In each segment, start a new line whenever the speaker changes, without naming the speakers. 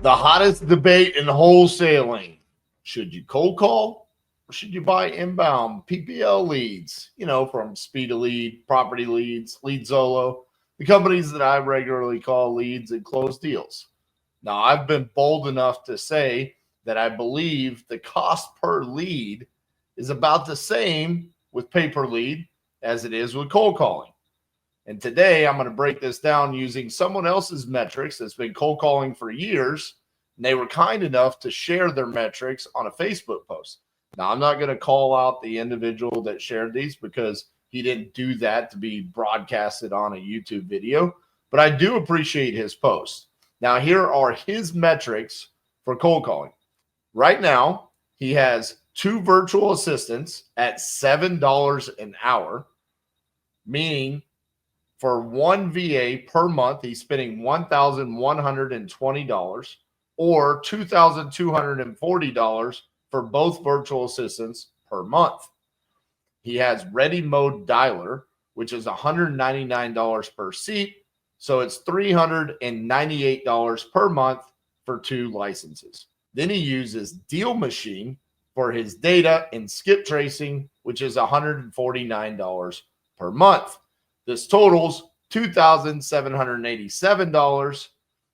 The hottest debate in wholesaling. Should you cold call or should you buy inbound PPL leads? From Speed to Lead, Property Leads, Lead Zolo, the companies that I regularly call leads and close deals. Now, I've been bold enough to say that I believe the cost per lead is about the same with pay per lead as it is with cold calling. And today I'm going to break this down using someone else's metrics that's been cold calling for years. And they were kind enough to share their metrics on a Facebook post. Now, I'm not going to call out the individual that shared these because he didn't do that to be broadcasted on a YouTube video, but I do appreciate his post. Now, here are his metrics for cold calling. Right now, he has 2 virtual assistants at $7 an hour, meaning for one VA per month, he's spending $1,120 or $2,240 for both virtual assistants per month. He has Ready Mode Dialer, which is $199 per seat. So it's $398 per month for 2 licenses. Then he uses Deal Machine for his data and skip tracing, which is $149 per month. This totals $2,787,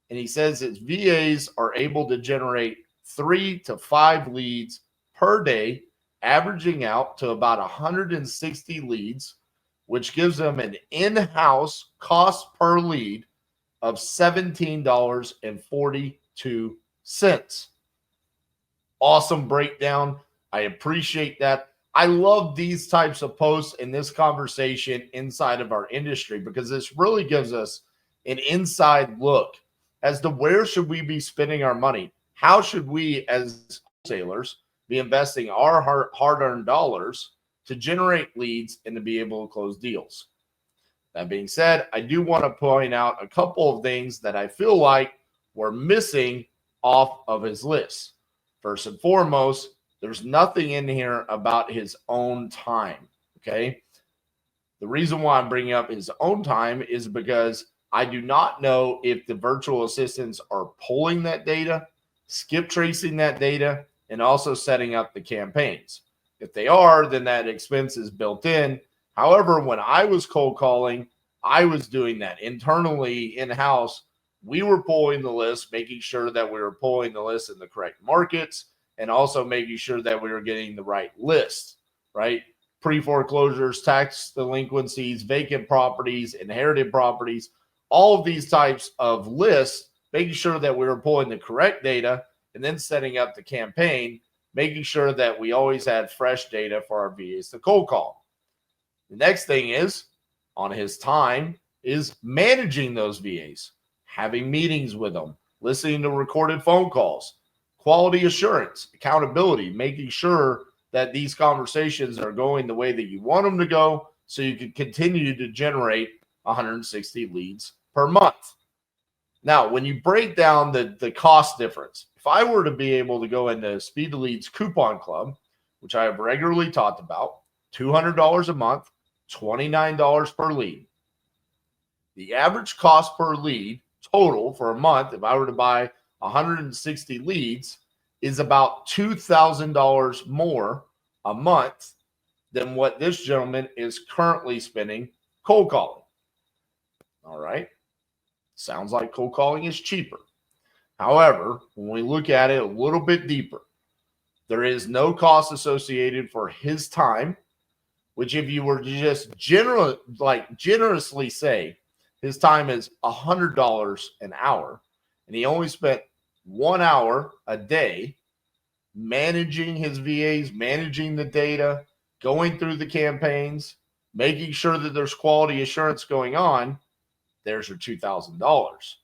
and he says his VAs are able to generate 3 to 5 leads per day, averaging out to about 160 leads, which gives them an in-house cost per lead of $17.42. Awesome breakdown. I appreciate that. I love these types of posts in this conversation inside of our industry because this really gives us an inside look as to where should we be spending our money. How should we as wholesalers be investing our hard-earned dollars to generate leads and to be able to close deals? That being said, I do want to point out a couple of things that I feel like were missing off of his list. First and foremost, there's nothing in here about his own time, okay? The reason why I'm bringing up his own time is because I do not know if the virtual assistants are pulling that data, skip tracing that data, and also setting up the campaigns. If they are, then that expense is built in. However, when I was cold calling, I was doing that internally in-house. We were pulling the list, making sure that we were pulling the list in the correct markets, and also making sure that we were getting the right list, right? Pre-foreclosures, tax delinquencies, vacant properties, inherited properties, all of these types of lists, making sure that we were pulling the correct data and then setting up the campaign, making sure that we always had fresh data for our VAs to cold call. The next thing is, on his time, is managing those VAs, having meetings with them, listening to recorded phone calls, quality assurance, accountability, making sure that these conversations are going the way that you want them to go so you can continue to generate 160 leads per month. Now, when you break down the cost difference, if I were to be able to go into Speed to Lead's Coupon Club, which I have regularly talked about, $200 a month, $29 per lead. The average cost per lead total for a month, if I were to buy 160 leads, is about $2,000 more a month than what this gentleman is currently spending cold calling. All right. Sounds like cold calling is cheaper. However, when we look at it a little bit deeper, there is no cost associated for his time, which if you were to just generously say his time is $100 an hour, and he only spent 1 hour a day managing his VAs, managing the data, going through the campaigns, making sure that there's quality assurance going on, there's your $2,000.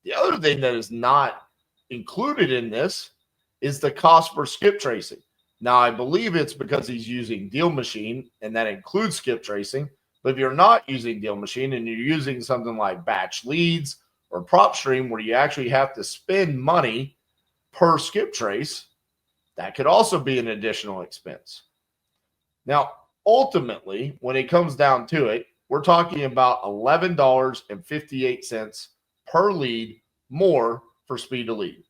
The other thing that is not included in this is the cost for skip tracing. Now, I believe it's because he's using Deal Machine, and that includes skip tracing. But if you're not using Deal Machine and you're using something like Batch Leads or PropStream, where you actually have to spend money per skip trace, that could also be an additional expense. Now, ultimately, when it comes down to it, we're talking about $11.58 per lead more for speed to lead.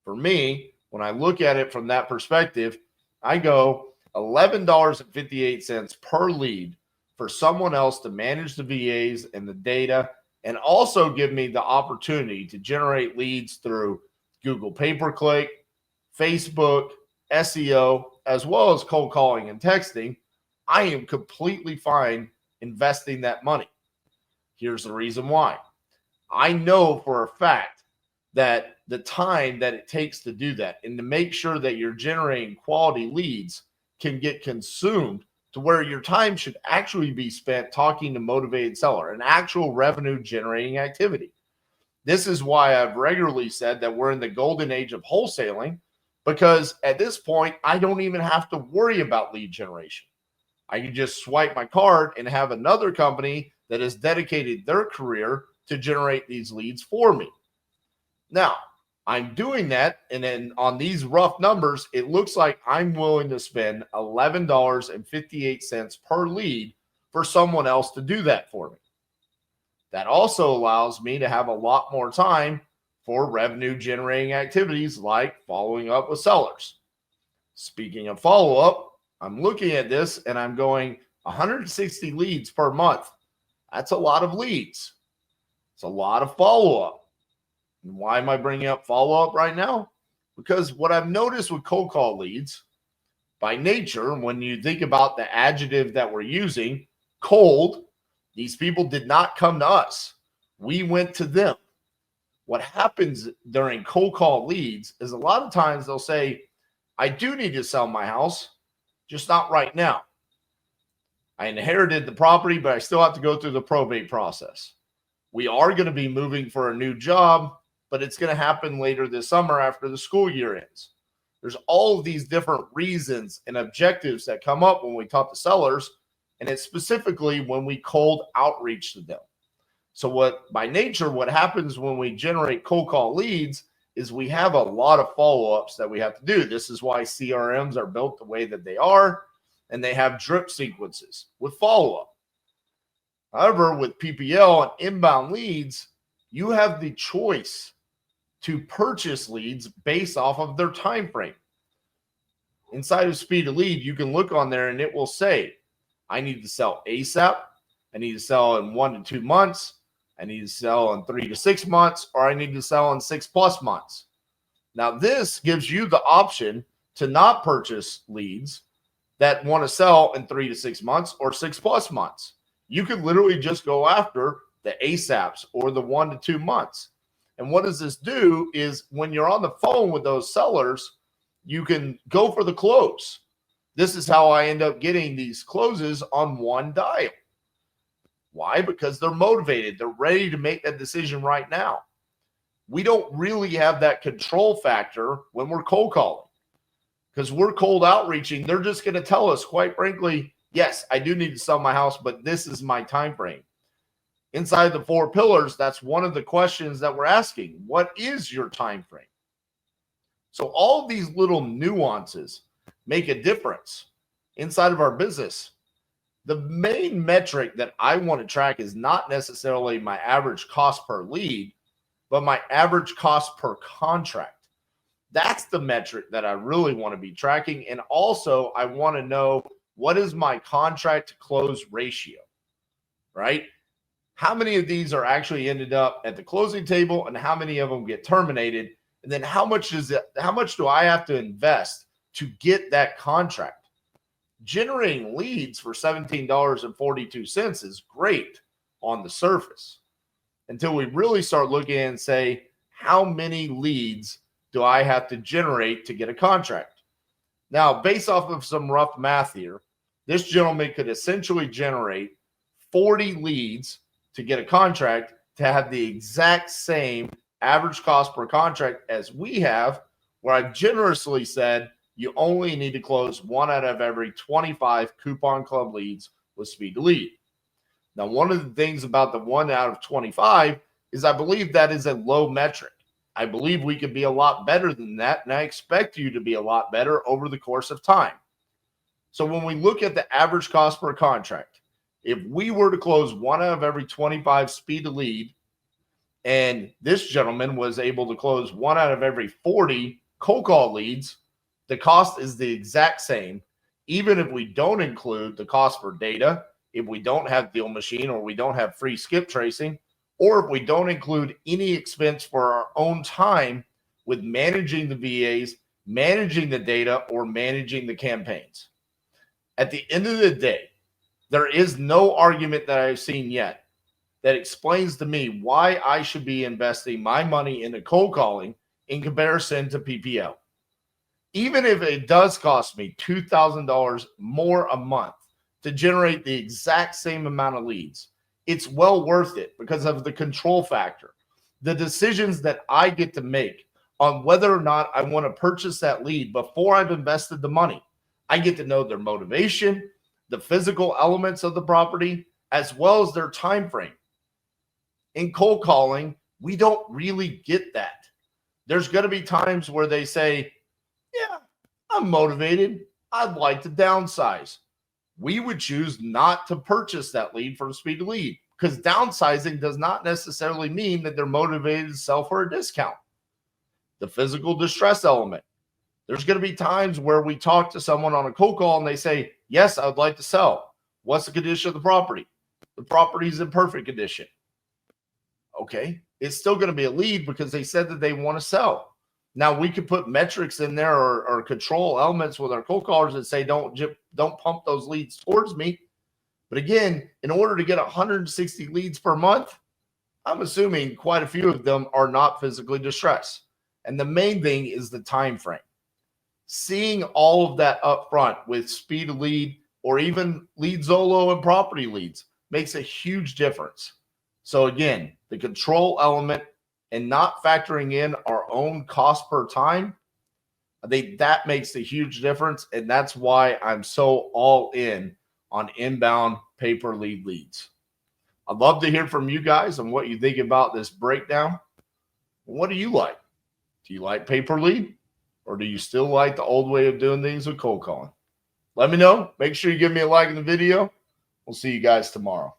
For me, when I look at it from that perspective, I go $11.58 per lead for someone else to manage the VAs and the data, and also give me the opportunity to generate leads through Google pay-per-click, Facebook, SEO, as well as cold calling and texting. I am completely fine investing that money. Here's the reason why. I know for a fact that the time that it takes to do that and to make sure that you're generating quality leads can get consumed to where your time should actually be spent talking to motivated seller, an actual revenue generating activity. This is why I've regularly said that we're in the golden age of wholesaling, because at this point, I don't even have to worry about lead generation. I can just swipe my card and have another company that has dedicated their career to generate these leads for me. Now, I'm doing that, and then on these rough numbers, it looks like I'm willing to spend $11.58 per lead for someone else to do that for me. That also allows me to have a lot more time for revenue generating activities like following up with sellers. Speaking of follow-up, I'm looking at this and I'm going 160 leads per month. That's a lot of leads. It's a lot of follow-up. And why am I bringing up follow-up right now? Because what I've noticed with cold call leads, by nature, when you think about the adjective that we're using, cold, these people did not come to us. We went to them. What happens during cold call leads is a lot of times they'll say, I do need to sell my house, just not right now. I inherited the property, but I still have to go through the probate process. We are going to be moving for a new job, but it's going to happen later this summer after the school year ends. There's all of these different reasons and objectives that come up when we talk to sellers, and it's specifically when we cold outreach to them. So by nature, what happens when we generate cold call leads is we have a lot of follow-ups that we have to do. This is why CRMs are built the way that they are, and they have drip sequences with follow-up. However, with PPL and inbound leads, you have the choice to purchase leads based off of their time frame. Inside of Speed to Lead, you can look on there and it will say, I need to sell ASAP, I need to sell in 1 to 2 months, I need to sell in 3 to 6 months, or I need to sell in 6+ months. Now, this gives you the option to not purchase leads that want to sell in 3 to 6 months or 6+ months. You could literally just go after the ASAPs or the 1 to 2 months. And what does this do is when you're on the phone with those sellers, you can go for the close. This is how I end up getting these closes on one dial. Why? Because they're motivated. They're ready to make that decision right now. We don't really have that control factor when we're cold calling, because we're cold outreaching. They're just going to tell us, quite frankly, yes, I do need to sell my house, but this is my time frame. Inside the 4 pillars, that's one of the questions that we're asking. What is your time frame? So all of these little nuances make a difference inside of our business. The main metric that I want to track is not necessarily my average cost per lead, but my average cost per contract. That's the metric that I really want to be tracking. And also, I want to know, what is my contract to close ratio, right? How many of these are actually ended up at the closing table, and how many of them get terminated? And then how much do I have to invest to get that contract? Generating leads for $17.42 is great on the surface until we really start looking and say, how many leads do I have to generate to get a contract? Now, based off of some rough math here, this gentleman could essentially generate 40 leads to get a contract to have the exact same average cost per contract as we have, where I've generously said you only need to close 1 out of every 25 coupon club leads with Speed to Lead. Now, one of the things about the 1 out of 25 is I believe that is a low metric. I believe we could be a lot better than that, and I expect you to be a lot better over the course of time. So when we look at the average cost per contract, if we were to close 1 out of every 25 Speed to Lead And this gentleman was able to close 1 out of every 40 cold call leads. The cost is the exact same, even if we don't include the cost for data, if we don't have Deal Machine, or we don't have free skip tracing, or if we don't include any expense for our own time with managing the VAs, managing the data, or managing the campaigns. At the end of the day, there is no argument that I've seen yet that explains to me why I should be investing my money into cold calling in comparison to PPL. Even if it does cost me $2,000 more a month to generate the exact same amount of leads, it's well worth it because of the control factor. The decisions that I get to make on whether or not I want to purchase that lead before I've invested the money. I get to know their motivation, the physical elements of the property, as well as their time frame. In cold calling, we don't really get that. There's going to be times where they say, yeah, I'm motivated. I'd like to downsize. We would choose not to purchase that lead from Speed to Lead because downsizing does not necessarily mean that they're motivated to sell for a discount. The physical distress element. There's going to be times where we talk to someone on a cold call and they say, yes, I would like to sell. What's the condition of the property? The property's in perfect condition. Okay, it's still going to be a lead because they said that they want to sell. Now, we could put metrics in there or control elements with our cold callers that say, don't pump those leads towards me. But again, in order to get 160 leads per month, I'm assuming quite a few of them are not physically distressed. And the main thing is the time frame. Seeing all of that up front with Speed to Lead or even Lead Zolo and property leads makes a huge difference. So again, the control element and not factoring in our own cost per time, I think that makes a huge difference. And that's why I'm so all in on inbound pay-per-lead leads. I'd love to hear from you guys on what you think about this breakdown. What do you like? Do you like pay-per-lead? Or do you still like the old way of doing things with cold calling? Let me know. Make sure you give me a like in the video. We'll see you guys tomorrow.